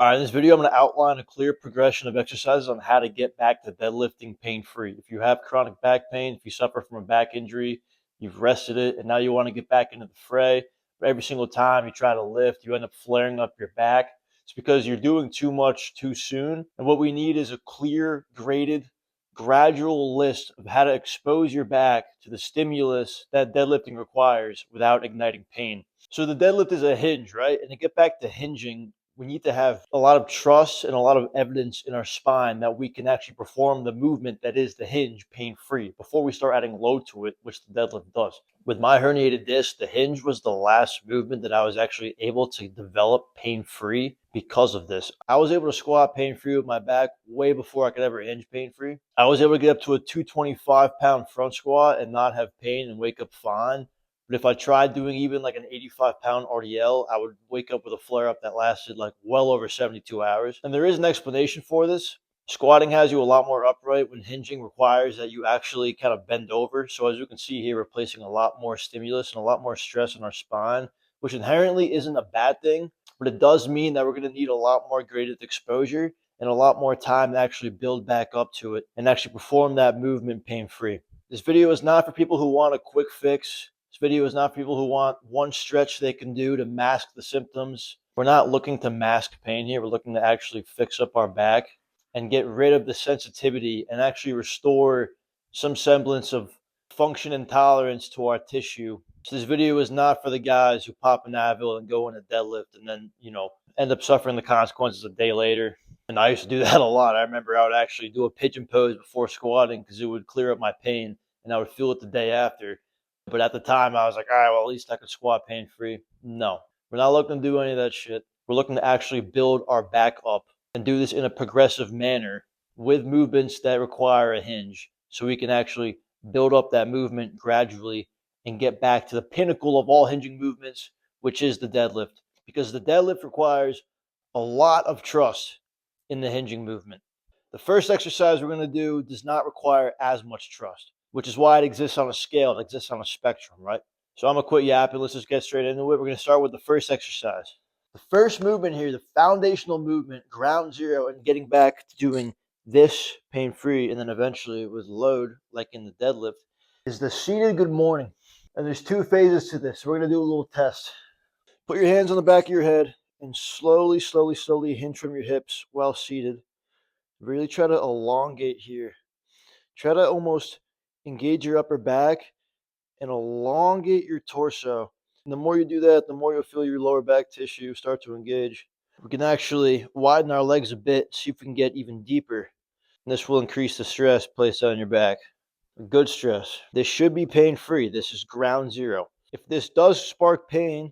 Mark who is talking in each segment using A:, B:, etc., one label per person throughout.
A: All right, in this video, I'm going to outline a clear progression of exercises on how to get back to deadlifting pain-free. If you have chronic back pain, if you suffer from a back injury, you've rested it, and now you want to get back into the fray, but every single time you try to lift, you end up flaring up your back. It's because you're doing too much too soon. And what we need is a clear, graded, gradual list of how to expose your back to the stimulus that deadlifting requires without igniting pain. So the deadlift is a hinge, right? And to get back to hinging, we need to have a lot of trust and a lot of evidence in our spine that we can actually perform the movement that is the hinge pain-free before we start adding load to it, which the deadlift does. With my herniated disc, the hinge was the last movement that I was actually able to develop pain-free because of this. I was able to squat pain-free with my back way before I could ever hinge pain-free. I was able to get up to a 225-pound front squat and not have pain and wake up fine. But if I tried doing even like an 85-pound RDL, I would wake up with a flare-up that lasted like well over 72 hours. And there is an explanation for this. Squatting has you a lot more upright when hinging requires that you actually kind of bend over. So as you can see here, we're placing a lot more stimulus and a lot more stress on our spine, which inherently isn't a bad thing, but it does mean that we're going to need a lot more graded exposure and a lot more time to actually build back up to it and actually perform that movement pain-free. This video is not for people who want a quick fix. This video is not for people who want one stretch they can do to mask the symptoms. We're not looking to mask pain here. We're looking to actually fix up our back and get rid of the sensitivity and actually restore some semblance of function and tolerance to our tissue. So this video is not for the guys who pop an Advil and go in a deadlift and then, end up suffering the consequences a day later. And I used to do that a lot. I remember I would actually do a pigeon pose before squatting because it would clear up my pain and I would feel it the day after. But at the time, I was like, all right, well, at least I could squat pain-free. No, we're not looking to do any of that shit. We're looking to actually build our back up and do this in a progressive manner with movements that require a hinge so we can actually build up that movement gradually and get back to the pinnacle of all hinging movements, which is the deadlift. Because the deadlift requires a lot of trust in the hinging movement. The first exercise we're going to do does not require as much trust, which is why it exists on a scale, it exists on a spectrum, right? So I'm going to quit yapping. Let's just get straight into it. We're going to start with the first exercise. The first movement here, the foundational movement, ground zero, and getting back to doing this pain-free and then eventually with load, like in the deadlift, is the seated good morning. And there's two phases to this. We're going to do a little test. Put your hands on the back of your head and slowly hinge from your hips while seated. Really try to elongate here. Try to almost engage your upper back and elongate your torso. And the more you do that, the more you'll feel your lower back tissue start to engage. We can actually widen our legs a bit, see if we can get even deeper. And this will increase the stress placed on your back. Good stress. This should be pain-free. This is ground zero. If this does spark pain,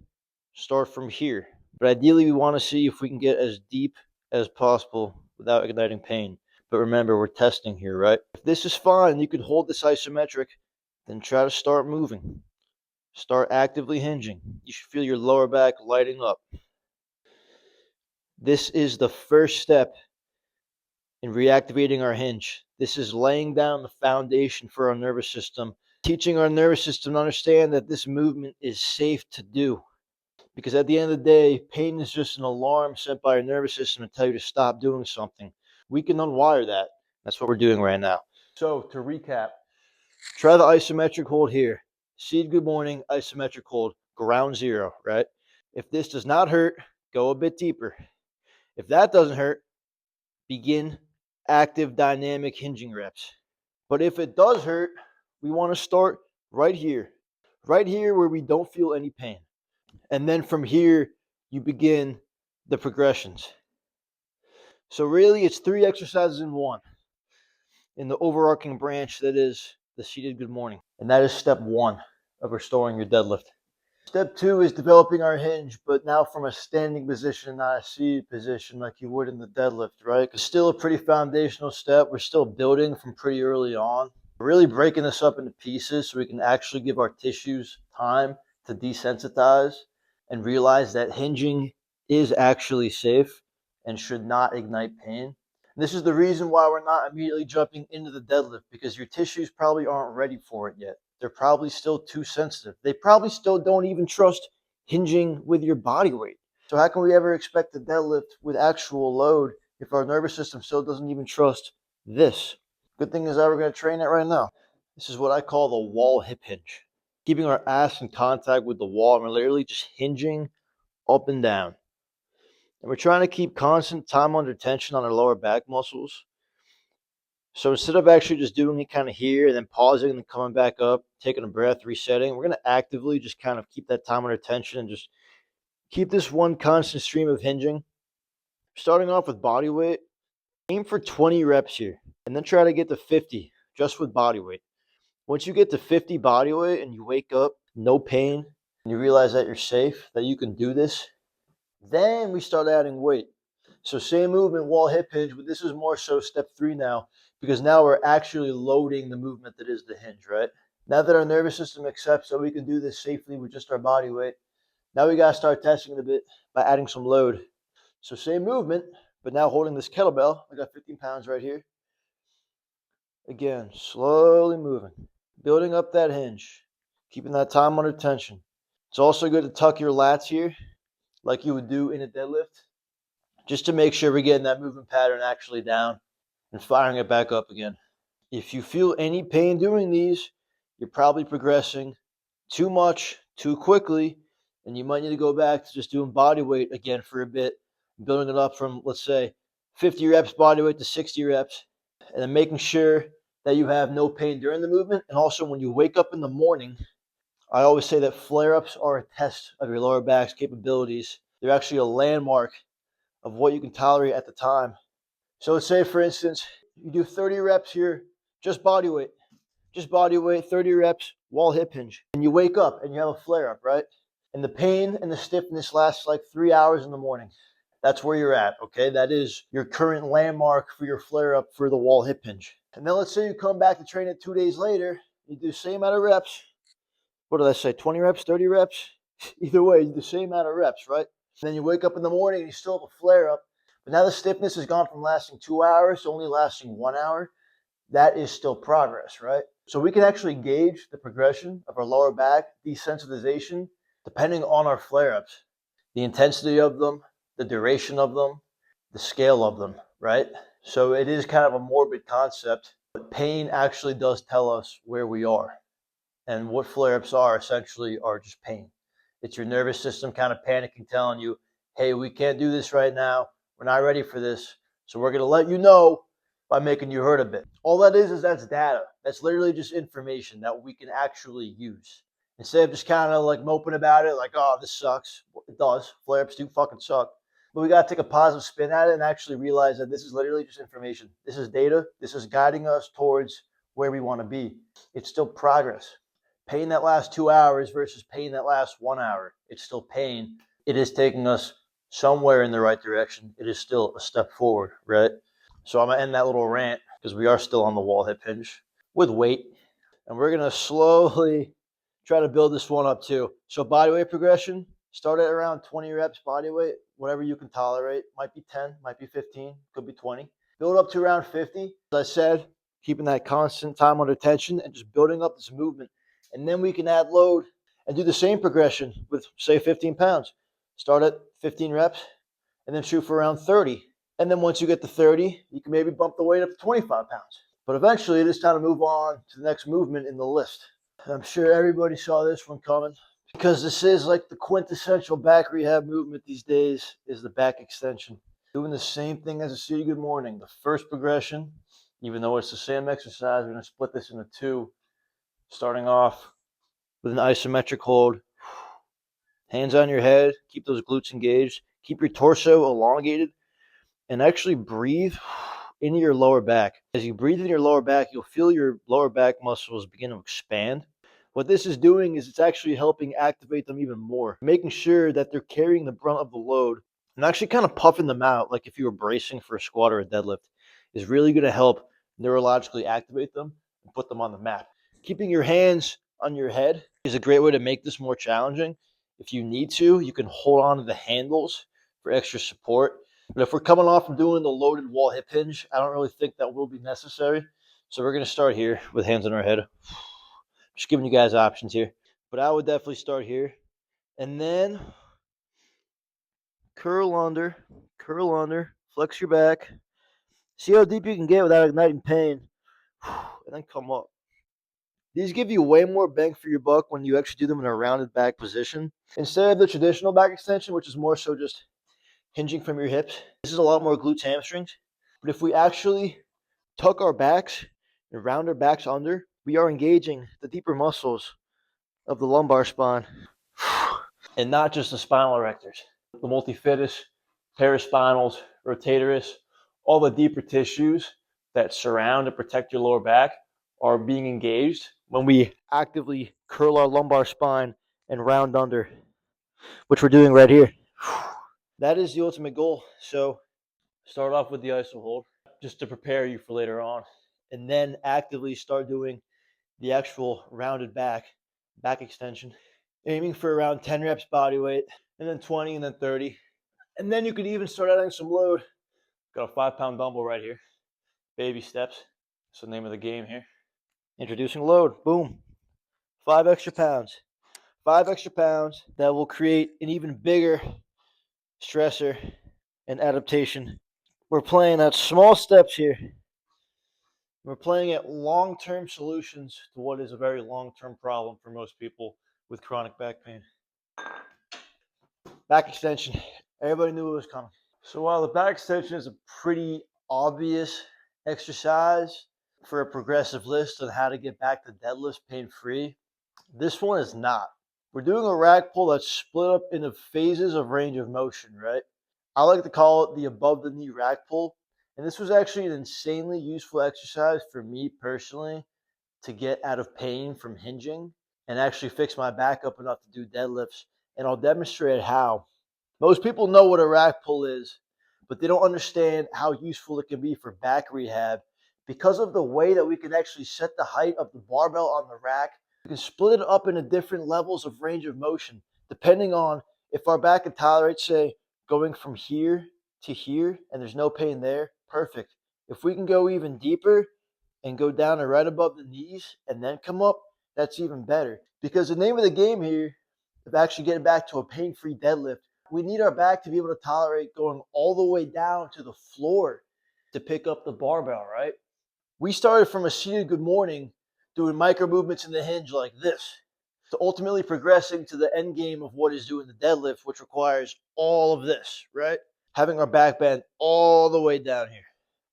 A: start from here. But ideally, we want to see if we can get as deep as possible without igniting pain. But remember, we're testing here, right? If this is fine, you can hold this isometric, then try to start moving. Start actively hinging. You should feel your lower back lighting up. This is the first step in reactivating our hinge. This is laying down the foundation for our nervous system, teaching our nervous system to understand that this movement is safe to do. Because at the end of the day, pain is just an alarm sent by our nervous system to tell you to stop doing something. We can unwire that. That's what we're doing right now. So to recap, try the isometric hold here. Seated good morning, isometric hold, ground zero, right? If this does not hurt, go a bit deeper. If that doesn't hurt, begin active dynamic hinging reps. But if it does hurt, we want to start right here where we don't feel any pain. And then from here, you begin the progressions. So really, it's 3 exercises in one in the overarching branch that is the seated good morning. And that is step 1 of restoring your deadlift. Step 2 is developing our hinge, but now from a standing position, not a seated position like you would in the deadlift, right? It's still a pretty foundational step. We're still building from pretty early on. We're really breaking this up into pieces so we can actually give our tissues time to desensitize and realize that hinging is actually safe and should not ignite pain. And this is the reason why we're not immediately jumping into the deadlift, because your tissues probably aren't ready for it yet. They're probably still too sensitive. They probably still don't even trust hinging with your body weight. So how can we ever expect to deadlift with actual load if our nervous system still doesn't even trust this? Good thing is that we're going to train it right now. This is what I call the wall hip hinge. Keeping our ass in contact with the wall, and we're literally just hinging up and down. And we're trying to keep constant time under tension on our lower back muscles. So instead of actually just doing it kind of here and then pausing and then coming back up, taking a breath, resetting, we're going to actively just kind of keep that time under tension and just keep this one constant stream of hinging. Starting off with body weight, aim for 20 reps here and then try to get to 50 just with body weight. Once you get to 50 body weight and you wake up, no pain, and you realize that you're safe, that you can do this, then we start adding weight. So same movement, wall hip hinge, but this is more so step 3 now, because now we're actually loading the movement that is the hinge, right? Now that our nervous system accepts that we can do this safely with just our body weight, now we got to start testing it a bit by adding some load. So same movement, but now holding this kettlebell. I got 15 pounds right here. Again, slowly moving, building up that hinge, keeping that time under tension. It's also good to tuck your lats here like you would do in a deadlift, just to make sure we're getting that movement pattern actually down and firing it back up again. If you feel any pain doing these, you're probably progressing too much, too quickly, and you might need to go back to just doing body weight again for a bit, building it up from, let's say, 50 reps body weight to 60 reps, and then making sure that you have no pain during the movement. And also when you wake up in the morning, I always say that flare-ups are a test of your lower back's capabilities. They're actually a landmark of what you can tolerate at the time. So let's say, for instance, you do 30 reps here, just body weight, 30 reps, wall hip hinge. And you wake up and you have a flare-up, right? And the pain and the stiffness lasts like 3 hours in the morning. That's where you're at, okay? That is your current landmark for your flare-up for the wall hip hinge. And then let's say you come back to train it 2 days later, you do the same amount of reps. What did I say, 20 reps, 30 reps? Either way, you do the same amount of reps, right? And then you wake up in the morning and you still have a flare-up. But now the stiffness has gone from lasting 2 hours to only lasting 1 hour. That is still progress, right? So we can actually gauge the progression of our lower back desensitization depending on our flare-ups, the intensity of them, the duration of them, the scale of them, right? So it is kind of a morbid concept, but pain actually does tell us where we are. And what flare-ups are essentially are just pain. It's your nervous system kind of panicking, telling you, hey, we can't do this right now. We're not ready for this. So we're going to let you know by making you hurt a bit. All that is that's data. That's literally just information that we can actually use. Instead of just kind of like moping about it, like, oh, this sucks. It does. Flare-ups do fucking suck. But we got to take a positive spin at it and actually realize that this is literally just information. This is data. This is guiding us towards where we want to be. It's still progress. Pain that lasts 2 hours versus pain that lasts 1 hour. It's still pain. It is taking us somewhere in the right direction. It is still a step forward, right? So I'm going to end that little rant because we are still on the wall hip hinge with weight. And we're going to slowly try to build this one up too. So body weight progression, start at around 20 reps body weight, whatever you can tolerate. Might be 10, might be 15, could be 20. Build up to around 50. As I said, keeping that constant time under tension and just building up this movement. And then we can add load and do the same progression with, say, 15 pounds. Start at 15 reps and then shoot for around 30. And then once you get to 30, you can maybe bump the weight up to 25 pounds. But eventually, it is time to move on to the next movement in the list. I'm sure everybody saw this one coming because this is like the quintessential back rehab movement these days is the back extension. Doing the same thing as a City Good Morning. The first progression, even though it's the same exercise, we're going to split this into two. Starting off with an isometric hold. Hands on your head. Keep those glutes engaged. Keep your torso elongated. And actually breathe into your lower back. As you breathe in your lower back, you'll feel your lower back muscles begin to expand. What this is doing is it's actually helping activate them even more, making sure that they're carrying the brunt of the load and actually kind of puffing them out like if you were bracing for a squat or a deadlift is really going to help neurologically activate them and put them on the map. Keeping your hands on your head is a great way to make this more challenging. If you need to, you can hold on to the handles for extra support. But if we're coming off from doing the loaded wall hip hinge, I don't really think that will be necessary. So we're going to start here with hands on our head. Just giving you guys options here. But I would definitely start here. And then curl under, flex your back. See how deep you can get without igniting pain, and then come up. These give you way more bang for your buck when you actually do them in a rounded back position. Instead of the traditional back extension, which is more so just hinging from your hips, this is a lot more glutes, hamstrings. But if we actually tuck our backs and round our backs under, we are engaging the deeper muscles of the lumbar spine. And not just the spinal erectors, the multifidus, paraspinals, rotatorus, all the deeper tissues that surround and protect your lower back are being engaged when we actively curl our lumbar spine and round under, which we're doing right here. That is the ultimate goal. So start off with the iso hold just to prepare you for later on, and then actively start doing the actual rounded back extension, aiming for around 10 reps body weight, and then 20, and then 30. And then you could even start adding some load. Got a 5-pound dumbbell right here. Baby steps. That's the name of the game here. Introducing load. Boom. 5 extra pounds. 5 extra pounds that will create an even bigger stressor and adaptation. We're playing at small steps here. We're playing at long-term solutions to what is a very long-term problem for most people with chronic back pain. Back extension. Everybody knew it was coming. So while the back extension is a pretty obvious exercise for a progressive list on how to get back to deadlifts pain-free, this one is not. We're doing a rack pull that's split up into phases of range of motion, right? I like to call it the above the knee rack pull. And this was actually an insanely useful exercise for me personally to get out of pain from hinging and actually fix my back up enough to do deadlifts. And I'll demonstrate how. Most people know what a rack pull is, but they don't understand how useful it can be for back rehab because of the way that we can actually set the height of the barbell on the rack. We can split it up into different levels of range of motion, depending on if our back can tolerate, say, going from here to here and there's no pain there, perfect. If we can go even deeper and go down to right above the knees and then come up, that's even better. Because the name of the game here of actually getting back to a pain-free deadlift, we need our back to be able to tolerate going all the way down to the floor to pick up the barbell, right? We started from a seated good morning doing micro movements in the hinge like this to ultimately progressing to the end game of what is doing the deadlift, which requires all of this, right? Having our back bend all the way down here.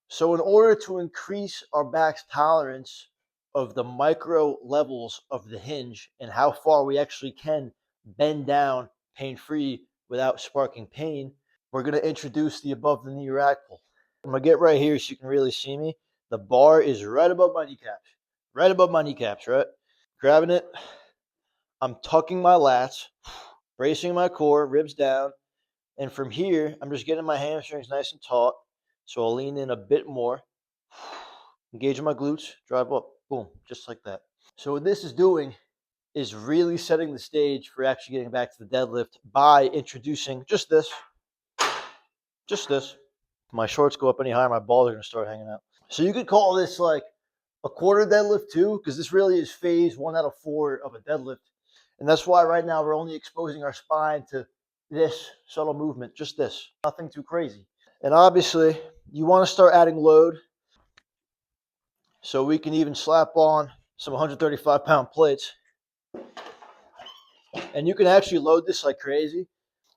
A: So in order to increase our back's tolerance of the micro levels of the hinge and how far we actually can bend down pain-free without sparking pain, we're going to introduce the above the knee rack pull. I'm going to get right here so you can really see me. The bar is right above my kneecaps. Right above my kneecaps, right? Grabbing it. I'm tucking my lats, bracing my core, ribs down. And from here, I'm just getting my hamstrings nice and taut. So I'll lean in a bit more. Engaging my glutes, drive up. Boom, just like that. So what this is doing is really setting the stage for actually getting back to the deadlift by introducing just this. Just this. If my shorts go up any higher, my balls are going to start hanging out. So you could call this like a quarter deadlift too, because this really is phase 1 out of 4 of a deadlift. And that's why right now we're only exposing our spine to this subtle movement, just this, nothing too crazy. And obviously you want to start adding load. So we can even slap on some 135-pound plates. And you can actually load this like crazy.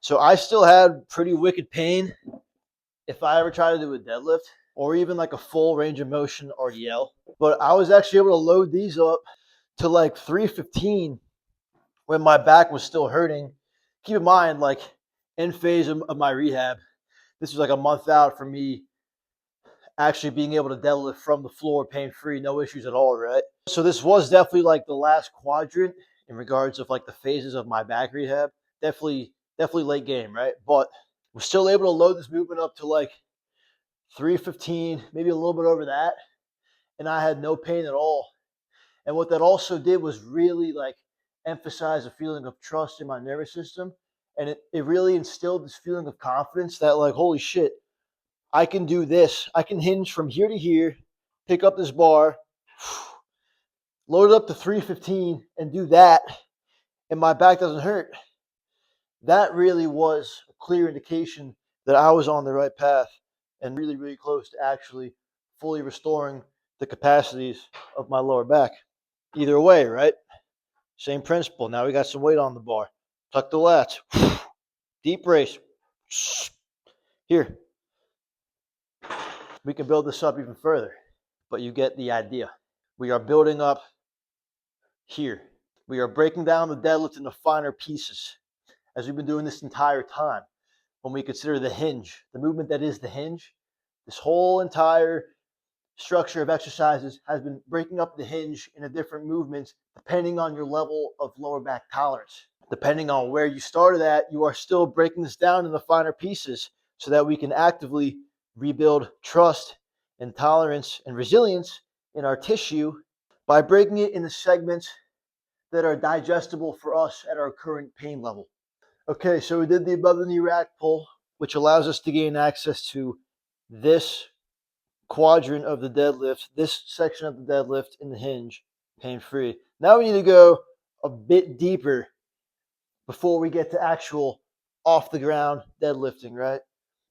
A: So I still had pretty wicked pain if I ever try to do a deadlift or even like a full range of motion RDL. But I was actually able to load these up to like 315 when my back was still hurting. Keep in mind, like in phase of my rehab, this was like a month out from me actually being able to deadlift from the floor pain-free, no issues at all, right? So this was definitely like the last quadrant in regards of like the phases of my back rehab. Definitely late game, right? But we're still able to load this movement up to like 315, maybe a little bit over that. And I had no pain at all. And what that also did was really like emphasize a feeling of trust in my nervous system. And it really instilled this feeling of confidence that like, holy shit, I can do this. I can hinge from here to here, pick up this bar, load it up to 315 and do that, and my back doesn't hurt. That really was a clear indication that I was on the right path and really, really close to actually fully restoring the capacities of my lower back. Either way, right? Same principle. Now we got some weight on the bar. Tuck the lats. Deep brace. Here. We can build this up even further, but you get the idea. We are building up here. We are breaking down the deadlift into finer pieces, as we've been doing this entire time. When we consider the hinge, the movement that is the hinge, this whole entire structure of exercises has been breaking up the hinge into different movements depending on your level of lower back tolerance. Depending on where you started at, you are still breaking this down into finer pieces so that we can actively rebuild trust and tolerance and resilience in our tissue by breaking it into segments that are digestible for us at our current pain level. Okay, so we did the above the knee rack pull, which allows us to gain access to this quadrant of the deadlift, this section of the deadlift in the hinge, pain-free. Now we need to go a bit deeper before we get to actual off the ground deadlifting, right?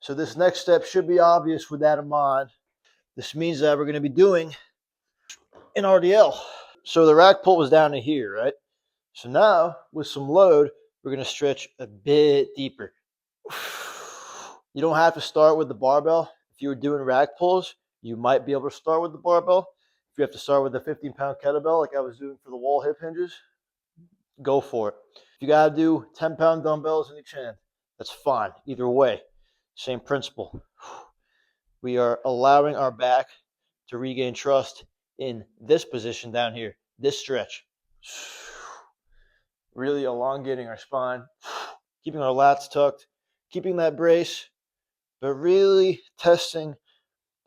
A: So this next step should be obvious with that in mind. This means that we're going to be doing an RDL. So the rack pull was down to here, right? So now with some load, we're going to stretch a bit deeper. You don't have to start with the barbell. If you were doing rack pulls, you might be able to start with the barbell. If you have to start with the 15-pound kettlebell like I was doing for the wall hip hinges, go for it. If you got to do 10-pound dumbbells in each hand, that's fine. Either way, same principle. We are allowing our back to regain trust in this position down here, this stretch. Really elongating our spine, keeping our lats tucked, keeping that brace, but really testing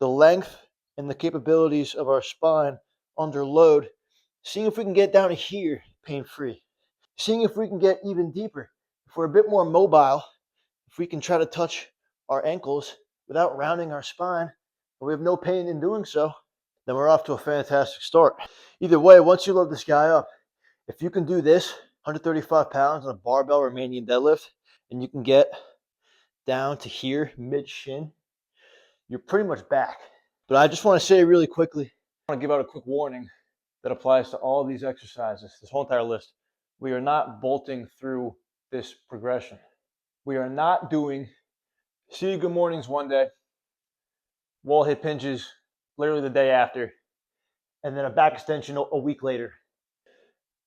A: the length and the capabilities of our spine under load, seeing if we can get down to here pain-free, seeing if we can get even deeper. If we're a bit more mobile, if we can try to touch our ankles without rounding our spine, and we have no pain in doing so, then we're off to a fantastic start. Either way, once you load this guy up, if you can do this, 135 pounds on a barbell Romanian deadlift, and you can get down to here, mid-shin, you're pretty much back. But I just want to say really quickly, I want to give out a quick warning that applies to all of these exercises, this whole entire list. We are not bolting through this progression. We are not doing see you good mornings one day, wall hip hinges literally the day after, and then a back extension a week later.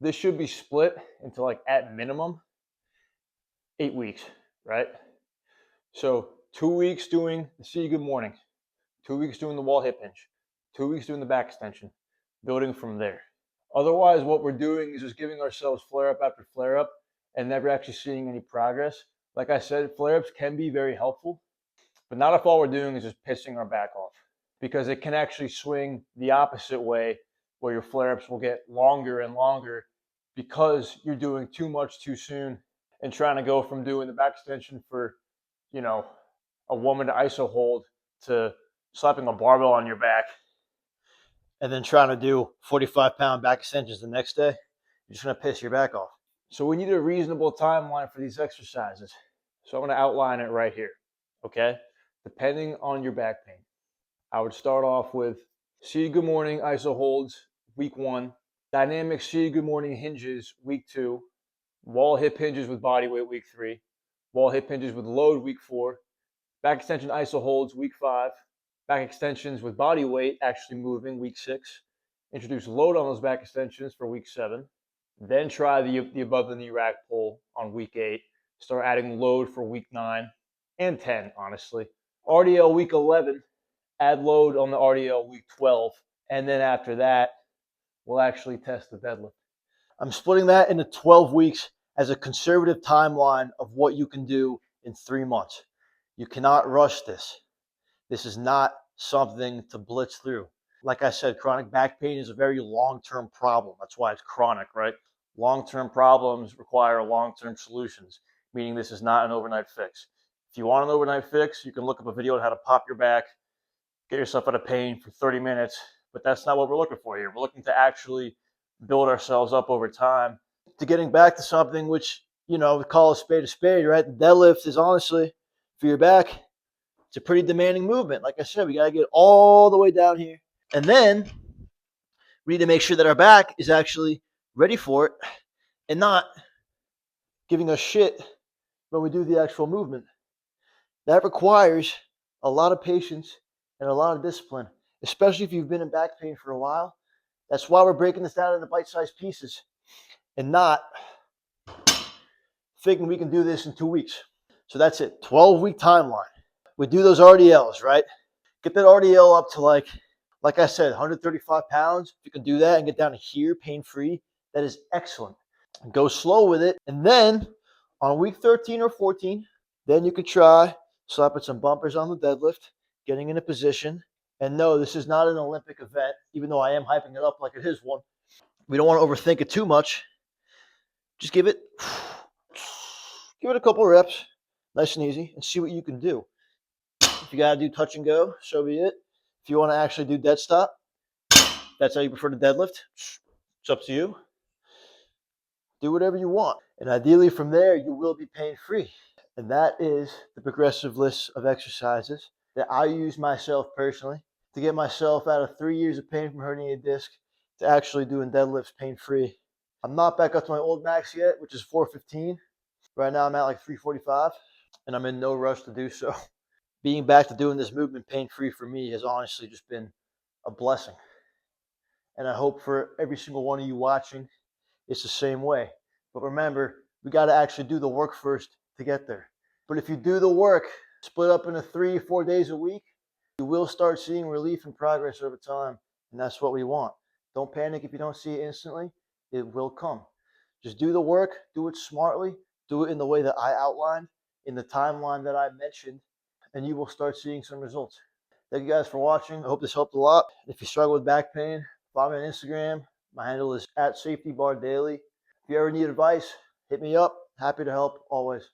A: This should be split into, like, at minimum 8 weeks, right? So 2 weeks doing the see you good morning, 2 weeks doing the wall hip hinge, 2 weeks doing the back extension, building from there. Otherwise, what we're doing is just giving ourselves flare up after flare up and never actually seeing any progress. Like I said, flare ups can be very helpful, but not if all we're doing is just pissing our back off, because it can actually swing the opposite way where your flare ups will get longer and longer because you're doing too much too soon and trying to go from doing the back extension for, a woman to iso hold to slapping a barbell on your back and then trying to do 45-pound back extensions the next day. You're just going to piss your back off. So we need a reasonable timeline for these exercises. So I'm going to outline it right here, okay? Depending on your back pain, I would start off with see you good morning iso holds week 1, dynamic see you good morning hinges week 2, wall hip hinges with body weight week 3, wall hip hinges with load week 4, back extension iso holds week 5, back extensions with body weight actually moving week 6, introduce load on those back extensions for week 7, then try the above the knee rack pull on week 8, start adding load for week 9 and 10, honestly. RDL week 11, add load on the RDL week 12, and then after that, we'll actually test the deadlift. I'm splitting that into 12 weeks as a conservative timeline of what you can do in 3 months. You cannot rush this. This is not something to blitz through. Like I said, chronic back pain is a very long-term problem. That's why it's chronic, right? Long-term problems require long-term solutions, meaning this is not an overnight fix. If you want an overnight fix, you can look up a video on how to pop your back, get yourself out of pain for 30 minutes, but that's not what we're looking for here. We're looking to actually build ourselves up over time to getting back to something which call a spade, right? The deadlift is honestly, for your back, it's a pretty demanding movement. Like I said, we got to get all the way down here. And then we need to make sure that our back is actually ready for it and not giving us shit when we do the actual movement. That requires a lot of patience and a lot of discipline, especially if you've been in back pain for a while. That's why we're breaking this down into bite-sized pieces and not thinking we can do this in 2 weeks. So that's it, 12-week timeline. We do those RDLs, right? Get that RDL up to like I said, 135 pounds. If you can do that and get down to here pain-free, that is excellent. Go slow with it. And then on week 13 or 14, then you could try slapping some bumpers on the deadlift, getting in a position. And no, this is not an Olympic event, even though I am hyping it up like it is one. We don't want to overthink it too much. Just give it a couple reps, nice and easy, and see what you can do. If you got to do touch and go, so be it. If you want to actually do dead stop, that's how you prefer to deadlift. It's up to you. Do whatever you want. And ideally from there, you will be pain-free. And that is the progressive list of exercises that I use myself personally to get myself out of 3 years of pain from herniated disc to actually doing deadlifts pain-free. I'm not back up to my old max yet, which is 415. Right now I'm at like 345, and I'm in no rush to do so. Being back to doing this movement pain-free for me has honestly just been a blessing. And I hope for every single one of you watching, it's the same way. But remember, we got to actually do the work first to get there. But if you do the work, split up into 3 or 4 days a week, you will start seeing relief and progress over time. And that's what we want. Don't panic if you don't see it instantly. It will come. Just do the work, do it smartly, do it in the way that I outlined, in the timeline that I mentioned, and you will start seeing some results. Thank you guys for watching. I hope this helped a lot. If you struggle with back pain, follow me on Instagram. My handle is @SafetyBarDaily. If you ever need advice, hit me up. Happy to help always.